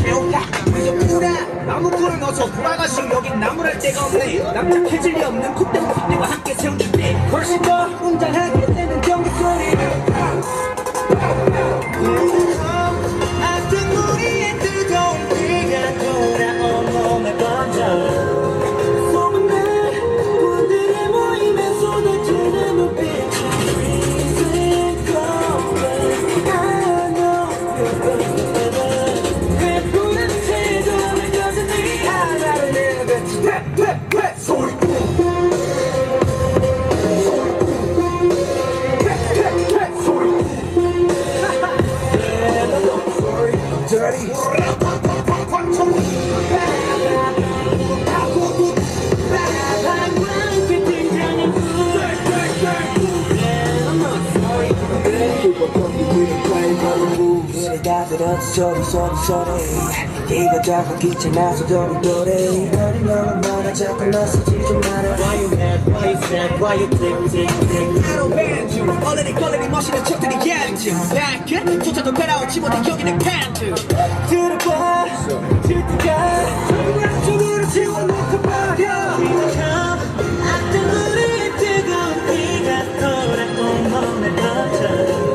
채울까 그저구나 나무꾼을 넣어서 돌아가시오 여긴 나무랄 데가 없네 남작해질 리 없는 콧대와 콧대와 함께 세워줄 때 훨씬 더 웅장하게 되는 경기 소리 아픈 무리에 뜨거운 비가 돌아온 몸에 번져 소문난 분들의 모임에 쏟아지는 눈빛 Freezing cold I know 예쁘는 태도는 여전히 하나를 내뱉지 소리 Dirty. 다 들었어 소리 이거저거 귀찮아서 도리도리 너는 너무 많아 자꾸 나서지 좀 마라 Why you mad, why you sad, why you tick I don't ban you 얼레리 걸레리 멋있는 척들이 양지 락켓 조차도 따라오지 못해 여기는 칸트 들어봐 듣가 쪽으로 지워놓고 버려 아픈 우리의 뜨거운 비가 돌아온 몸에 던져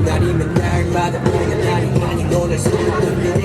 날이면 날마다 오는 날이 아닌 오늘 소문을